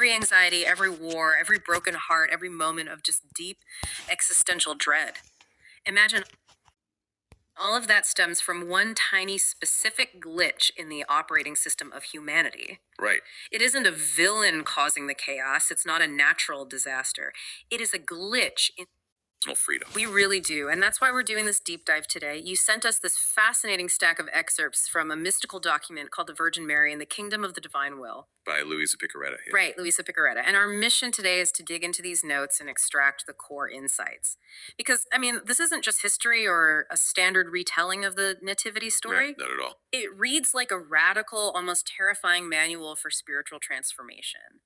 every anxiety, every war, every broken heart, every moment of just deep existential dread. Imagine all of that stems from one tiny specific glitch in the operating system of humanity. Right. It isn't a villain causing the chaos, it's not a natural disaster. It is a glitch in Personal freedom. We really do. And that's why we're doing this deep dive today. You sent us this fascinating stack of excerpts from a mystical document called The Virgin Mary and the Kingdom of the Divine Will. By Luisa Picaretta. Yeah. Right, Luisa Picaretta. And our mission today is to dig into these notes and extract the core insights. Because, I mean, this isn't just history or a standard retelling of the Nativity story. Right, not at all. It reads like a radical, almost terrifying manual for spiritual transformation.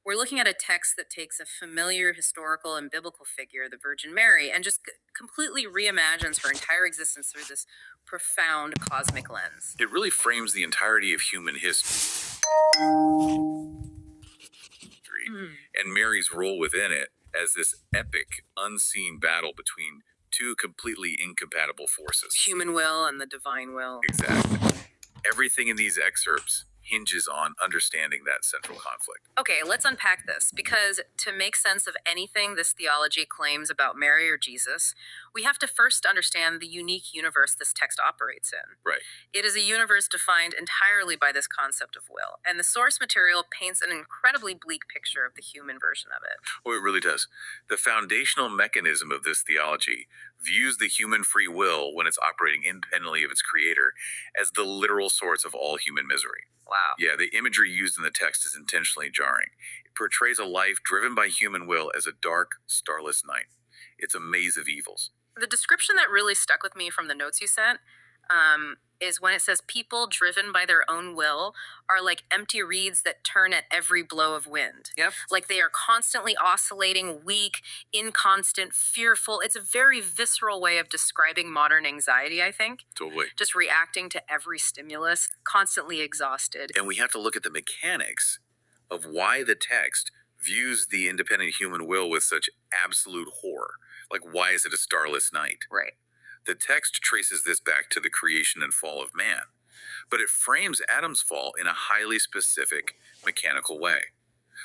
We're looking at a text that takes a familiar historical and biblical figure, the Virgin Mary, and just completely reimagines her entire existence through this profound cosmic lens. It really frames the entirety of human history and Mary's role within it as this epic, unseen battle between two completely incompatible forces. Human will and the divine will. Exactly. Everything in these excerpts hinges on understanding that central conflict. Okay, let's unpack this, because to make sense of anything this theology claims about Mary or Jesus, we have to first understand the unique universe this text operates in. Right. It is a universe defined entirely by this concept of will, and the source material paints an incredibly bleak picture of the human version of it. Oh, it really does. The foundational mechanism of this theology views the human free will, when it's operating independently of its creator, as the literal source of all human misery. Wow. Yeah, the imagery used in the text is intentionally jarring. It portrays a life driven by human will as a dark, starless night. It's a maze of evils. The description that really stuck with me from the notes you sent is when it says people driven by their own will are like empty reeds that turn at every blow of wind. Yep. Like they are constantly oscillating, weak, inconstant, fearful. It's a very visceral way of describing modern anxiety, I think. Totally. Just reacting to every stimulus, constantly exhausted. And we have to look at the mechanics of why the text views the independent human will with such absolute horror. Like, why is it a starless night? Right. The text traces this back to the creation and fall of man, but it frames Adam's fall in a highly specific, mechanical way.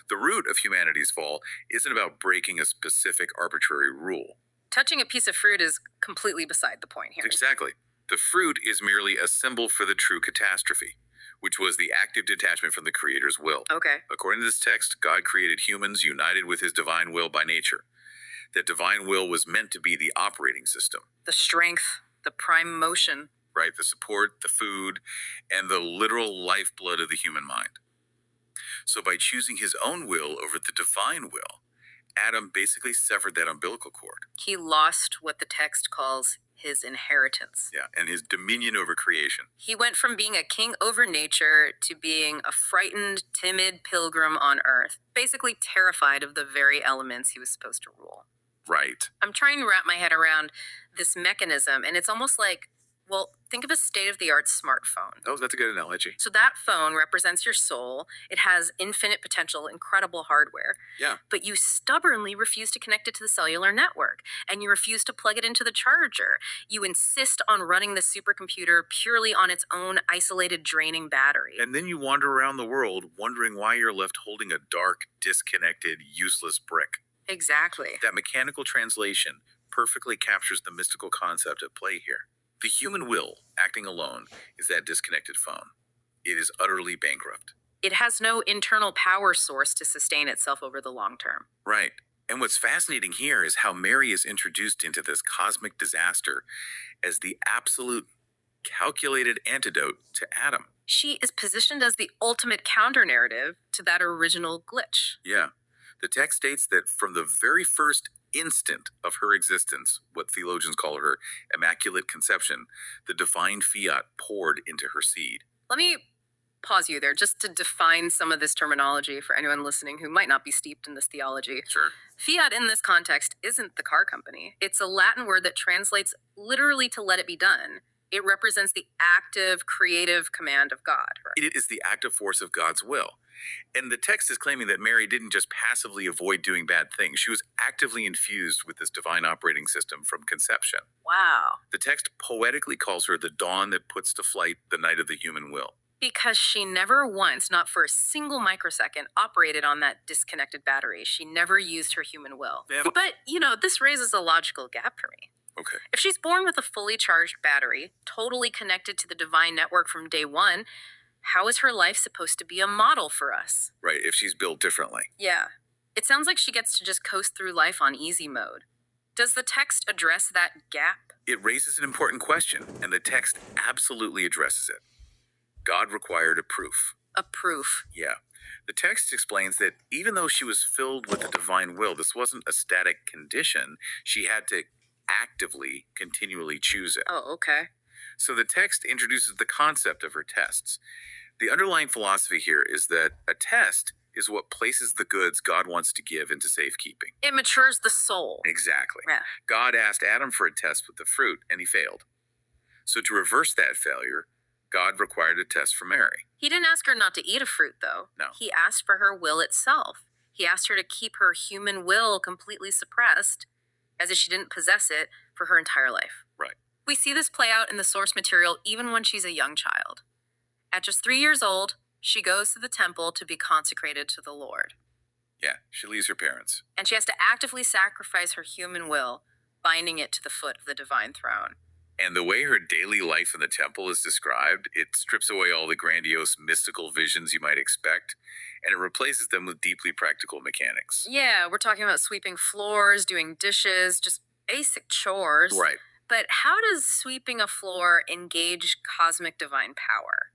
The root of humanity's fall isn't about breaking a specific arbitrary rule. Touching a piece of fruit is completely beside the point here. Exactly. The fruit is merely a symbol for the true catastrophe, which was the active detachment from the Creator's will. Okay. According to this text, God created humans united with his divine will by nature. That divine will was meant to be the operating system. The strength, the prime motion. Right, the support, the food, and the literal lifeblood of the human mind. So by choosing his own will over the divine will, Adam basically severed that umbilical cord. He lost what the text calls his inheritance. Yeah, and his dominion over creation. He went from being a king over nature to being a frightened, timid pilgrim on earth, basically terrified of the very elements he was supposed to rule. Right. I'm trying to wrap my head around this mechanism, and it's almost like, well, think of a state-of-the-art smartphone. Oh, that's a good analogy. So that phone represents your soul. It has infinite potential, incredible hardware. Yeah. But you stubbornly refuse to connect it to the cellular network, and you refuse to plug it into the charger. You insist on running the supercomputer purely on its own isolated, draining battery. And then you wander around the world wondering why you're left holding a dark, disconnected, useless brick. Exactly. That mechanical translation perfectly captures the mystical concept at play here. The human will, acting alone, is that disconnected phone. It is utterly bankrupt. It has no internal power source to sustain itself over the long term. Right. And what's fascinating here is how Mary is introduced into this cosmic disaster as the absolute calculated antidote to Adam. She is positioned as the ultimate counter-narrative to that original glitch. Yeah. The text states that from the very first instant of her existence, what theologians call her immaculate conception, the divine fiat poured into her seed. Let me pause you there just to define some of this terminology for anyone listening who might not be steeped in this theology. Sure. Fiat in this context isn't the car company. It's a Latin word that translates literally to let it be done. It represents the active, creative command of God. Right? It is the active force of God's will. And the text is claiming that Mary didn't just passively avoid doing bad things. She was actively infused with this divine operating system from conception. Wow. The text poetically calls her the dawn that puts to flight the night of the human will. Because she never once, not for a single microsecond, operated on that disconnected battery. She never used her human will. Yeah. But, this raises a logical gap for me. Okay. If she's born with a fully charged battery, totally connected to the divine network from day one, how is her life supposed to be a model for us? Right, if she's built differently. Yeah. It sounds like she gets to just coast through life on easy mode. Does the text address that gap? It raises an important question, and the text absolutely addresses it. God required a proof. A proof. Yeah. The text explains that even though she was filled with the divine will, this wasn't a static condition. She had to actively, continually choose it. Oh, okay. So the text introduces the concept of her tests. The underlying philosophy here is that a test is what places the goods God wants to give into safekeeping. It matures the soul. Exactly. Yeah. God asked Adam for a test with the fruit, and he failed. So to reverse that failure, God required a test for Mary. He didn't ask her not to eat a fruit, though. No. He asked for her will itself. He asked her to keep her human will completely suppressed, as if she didn't possess it, for her entire life. Right. We see this play out in the source material even when she's a young child. At just 3 years old, she goes to the temple to be consecrated to the Lord. Yeah, she leaves her parents. And she has to actively sacrifice her human will, binding it to the foot of the divine throne. And the way her daily life in the temple is described, it strips away all the grandiose mystical visions you might expect, and it replaces them with deeply practical mechanics. Yeah, we're talking about sweeping floors, doing dishes, just basic chores. Right. But how does sweeping a floor engage cosmic divine power?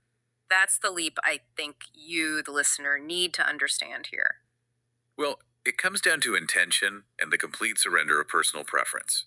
That's the leap I think you, the listener, need to understand here. Well, it comes down to intention and the complete surrender of personal preference.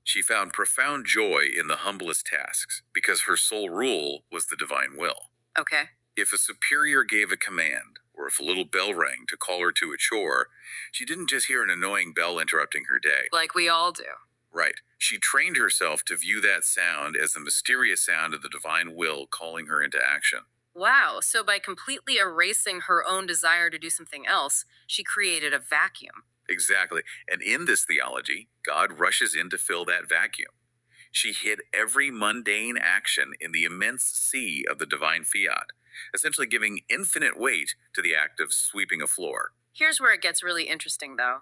She found profound joy in the humblest tasks because her sole rule was the divine will. Okay. If a superior gave a command, or if a little bell rang to call her to a chore, she didn't just hear an annoying bell interrupting her day. Like we all do. Right. She trained herself to view that sound as the mysterious sound of the divine will calling her into action. Wow, so by completely erasing her own desire to do something else, she created a vacuum. Exactly. And in this theology, God rushes in to fill that vacuum. She hid every mundane action in the immense sea of the divine fiat, essentially giving infinite weight to the act of sweeping a floor. Here's where it gets really interesting, though.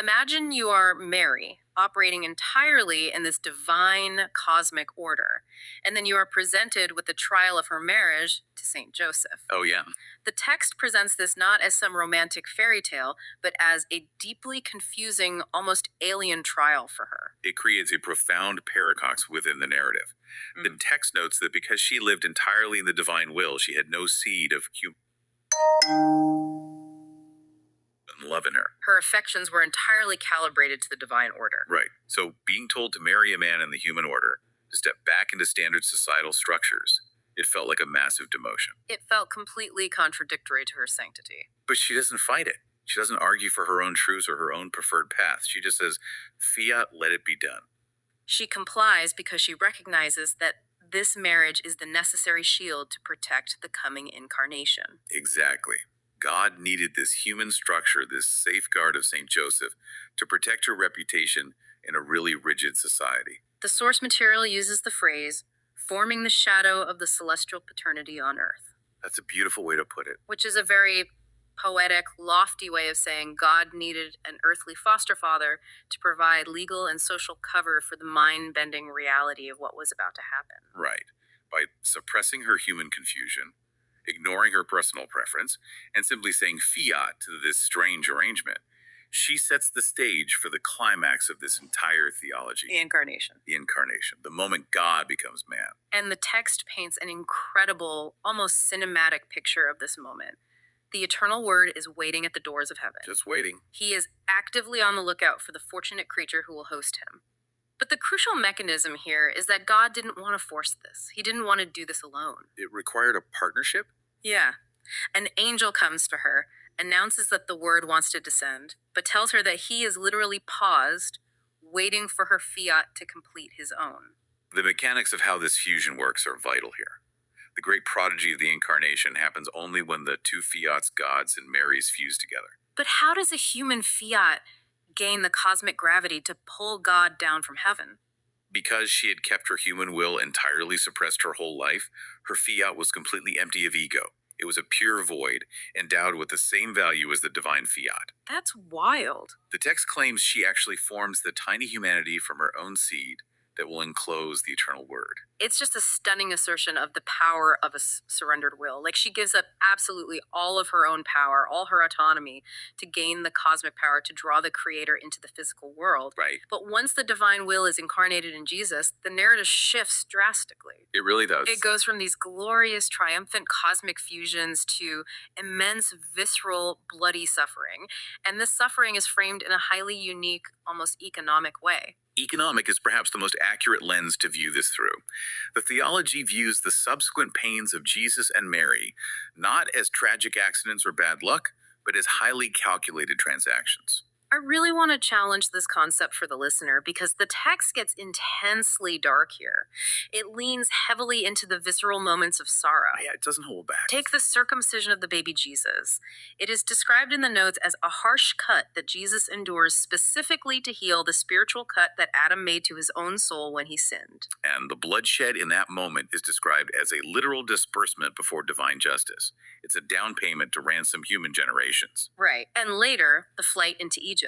Imagine you are Mary, operating entirely in this divine cosmic order, and then you are presented with the trial of her marriage to Saint Joseph. Oh, yeah. The text presents this not as some romantic fairy tale, but as a deeply confusing, almost alien trial for her. It creates a profound paradox within the narrative. The text notes that because she lived entirely in the divine will, she had no seed of human love in her. Her affections were entirely calibrated to the divine order. Right. So being told to marry a man in the human order, to step back into standard societal structures, it felt like a massive demotion. It felt completely contradictory to her sanctity. But she doesn't fight it. She doesn't argue for her own truths or her own preferred path. She just says, fiat, let it be done. She complies because she recognizes that this marriage is the necessary shield to protect the coming incarnation. Exactly. God needed this human structure, this safeguard of St. Joseph, to protect her reputation in a really rigid society. The source material uses the phrase, forming the shadow of the celestial paternity on earth. That's a beautiful way to put it. Which is a very poetic, lofty way of saying God needed an earthly foster father to provide legal and social cover for the mind-bending reality of what was about to happen. Right. By suppressing her human confusion, ignoring her personal preference, and simply saying fiat to this strange arrangement, she sets the stage for the climax of this entire theology. The incarnation. The incarnation, the moment God becomes man. And the text paints an incredible, almost cinematic picture of this moment. The eternal word is waiting at the doors of heaven. Just waiting. He is actively on the lookout for the fortunate creature who will host him. But the crucial mechanism here is that God didn't want to force this. He didn't want to do this alone. It required a partnership? Yeah. An angel comes to her, announces that the word wants to descend, but tells her that he is literally paused, waiting for her fiat to complete his own. The mechanics of how this fusion works are vital here. The great prodigy of the incarnation happens only when the two fiats, God's and Mary's, fuse together. But how does a human fiat gain the cosmic gravity to pull God down from heaven? Because she had kept her human will entirely suppressed her whole life, her fiat was completely empty of ego. It was a pure void, endowed with the same value as the divine fiat. That's wild. The text claims she actually forms the tiny humanity from her own seed that will enclose the eternal word. It's just a stunning assertion of the power of a surrendered will. Like she gives up absolutely all of her own power, all her autonomy to gain the cosmic power to draw the creator into the physical world. Right. But once the divine will is incarnated in Jesus, the narrative shifts drastically. It really does. It goes from these glorious, triumphant cosmic fusions to immense, visceral, bloody suffering. And this suffering is framed in a highly unique, almost economic way. Economic is perhaps the most accurate lens to view this through. The theology views the subsequent pains of Jesus and Mary not as tragic accidents or bad luck, but as highly calculated transactions. I really want to challenge this concept for the listener because the text gets intensely dark here. It leans heavily into the visceral moments of sorrow. Yeah, it doesn't hold back. Take the circumcision of the baby Jesus. It is described in the notes as a harsh cut that Jesus endures specifically to heal the spiritual cut that Adam made to his own soul when he sinned. And the bloodshed in that moment is described as a literal disbursement before divine justice. It's a down payment to ransom human generations. Right. And later, the flight into Egypt.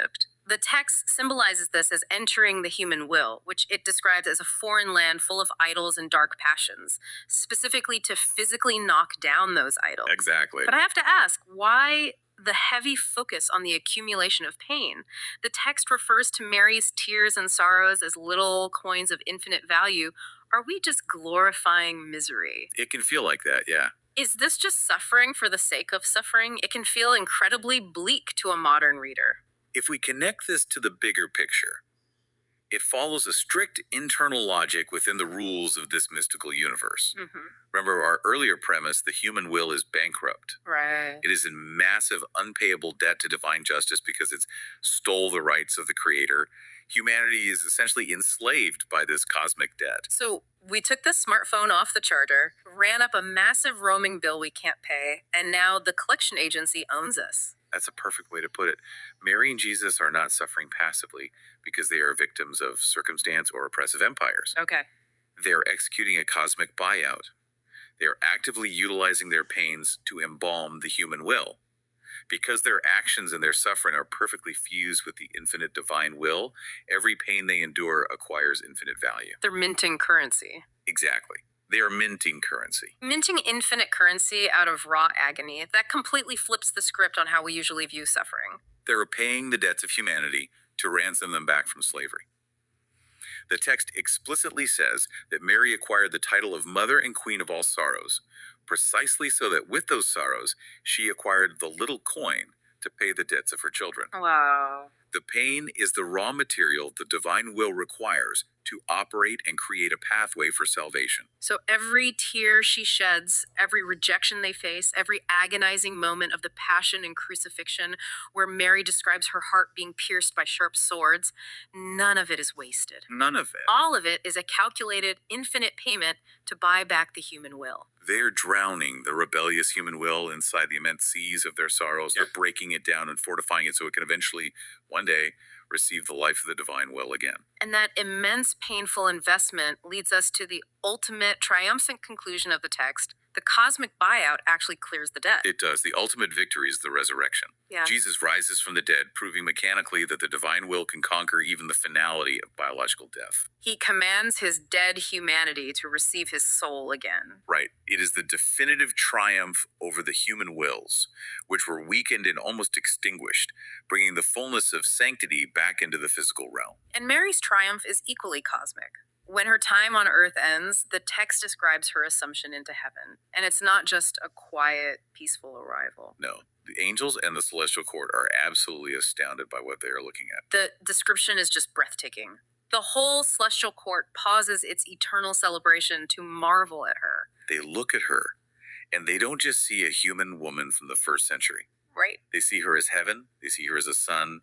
The text symbolizes this as entering the human will, which it describes as a foreign land full of idols and dark passions, specifically to physically knock down those idols. Exactly. But I have to ask, why the heavy focus on the accumulation of pain? The text refers to Mary's tears and sorrows as little coins of infinite value. Are we just glorifying misery? It can feel like that, yeah. Is this just suffering for the sake of suffering? It can feel incredibly bleak to a modern reader. If we connect this to the bigger picture, it follows a strict internal logic within the rules of this mystical universe. Remember our earlier premise, the human will is bankrupt. Right. It is in massive unpayable debt to divine justice because it's stole the rights of the creator. Humanity is essentially enslaved by this cosmic debt. So we took the smartphone off the charger, ran up a massive roaming bill we can't pay, and now the collection agency owns us. That's a perfect way to put it. Mary and Jesus are not suffering passively because they are victims of circumstance or oppressive empires. Okay. They are executing a cosmic buyout. They are actively utilizing their pains to embalm the human will. Because their actions and their suffering are perfectly fused with the infinite divine will, every pain they endure acquires infinite value. They're minting currency. Exactly. They are minting currency. Minting infinite currency out of raw agony, that completely flips the script on how we usually view suffering. They are paying the debts of humanity to ransom them back from slavery. The text explicitly says that Mary acquired the title of Mother and Queen of all sorrows, precisely so that with those sorrows, she acquired the little coin to pay the debts of her children. Wow. The pain is the raw material the divine will requires to operate and create a pathway for salvation. So every tear she sheds, every rejection they face, every agonizing moment of the passion and crucifixion where Mary describes her heart being pierced by sharp swords, none of it is wasted. None of it. All of it is a calculated, infinite payment to buy back the human will. They're drowning the rebellious human will inside the immense seas of their sorrows. They're breaking it down and fortifying it so it can eventually, one day, receive the life of the divine will again. And that immense, painful investment leads us to the ultimate, triumphant conclusion of the text. The cosmic buyout actually clears the debt. It does. The ultimate victory is the resurrection. Yeah. Jesus rises from the dead, proving mechanically that the divine will can conquer even the finality of biological death. He commands his dead humanity to receive his soul again. Right. It is the definitive triumph over the human wills, which were weakened and almost extinguished, bringing the fullness of sanctity back into the physical realm. And Mary's triumph is equally cosmic. When her time on earth ends, the text describes her assumption into heaven. And it's not just a quiet, peaceful arrival. No, the angels and the celestial court are absolutely astounded by what they are looking at. The description is just breathtaking. The whole celestial court pauses its eternal celebration to marvel at her. They look at her, and they don't just see a human woman from the first century. Right? They see her as heaven, they see her as a sun,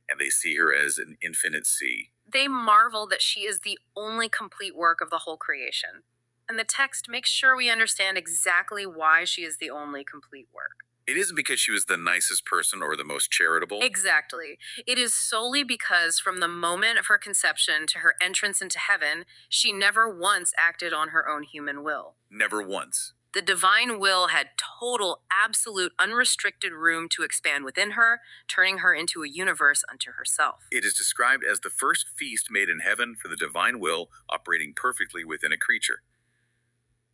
and they see her as an infinite sea. They marvel that she is the only complete work of the whole creation. And the text makes sure we understand exactly why she is the only complete work. It isn't because she was the nicest person or the most charitable. Exactly. It is solely because from the moment of her conception to her entrance into heaven, she never once acted on her own human will. Never once. The divine will had total, absolute, unrestricted room to expand within her, turning her into a universe unto herself. It is described as the first feast made in heaven for the divine will operating perfectly within a creature.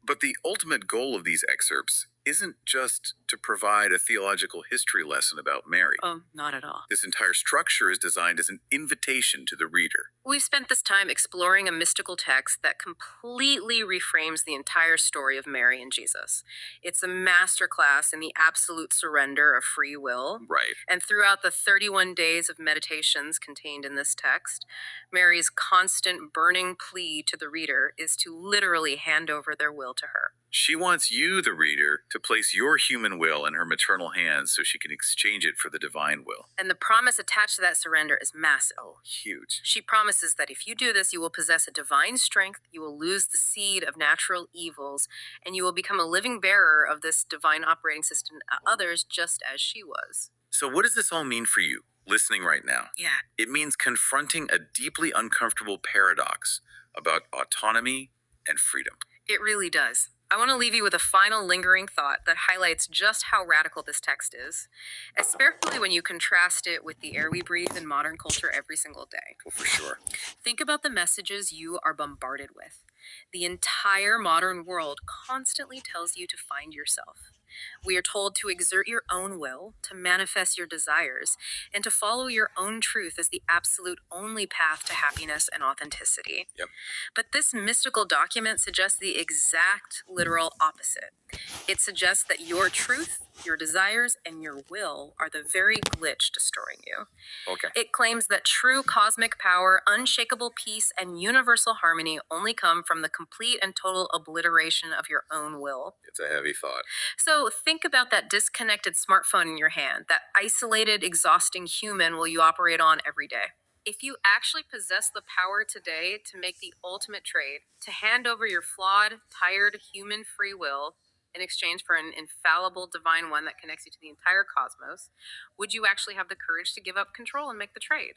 But the ultimate goal of these excerpts isn't just to provide a theological history lesson about Mary. Oh, not at all. This entire structure is designed as an invitation to the reader. We've spent this time exploring a mystical text that completely reframes the entire story of Mary and Jesus. It's a masterclass in the absolute surrender of free will. Right. And throughout the 31 days of meditations contained in this text, Mary's constant burning plea to the reader is to literally hand over their will to her. She wants you, the reader, to place your human will in her maternal hands so she can exchange it for the divine will. And the promise attached to that surrender is massive. Oh, huge. She promises that if you do this, you will possess a divine strength, you will lose the seed of natural evils, and you will become a living bearer of this divine operating system to others just as she was. So, what does this all mean for you, listening right now? Yeah. It means confronting a deeply uncomfortable paradox about autonomy and freedom. It really does. I want to leave you with a final lingering thought that highlights just how radical this text is, especially when you contrast it with the air we breathe in modern culture every single day. Well, for sure. Think about the messages you are bombarded with. The entire modern world constantly tells you to find yourself. We are told to exert your own will, to manifest your desires, and to follow your own truth as the absolute only path to happiness and authenticity. Yep. But this mystical document suggests the exact literal opposite. It suggests that your truth, your desires, and your will are the very glitch destroying you. Okay. It claims that true cosmic power, unshakable peace, and universal harmony only come from the complete and total obliteration of your own will. It's a heavy thought. So think about that disconnected smartphone in your hand, that isolated, exhausting human will you operate on every day. If you actually possess the power today to make the ultimate trade, to hand over your flawed, tired human free will in exchange for an infallible divine one that connects you to the entire cosmos, would you actually have the courage to give up control and make the trade?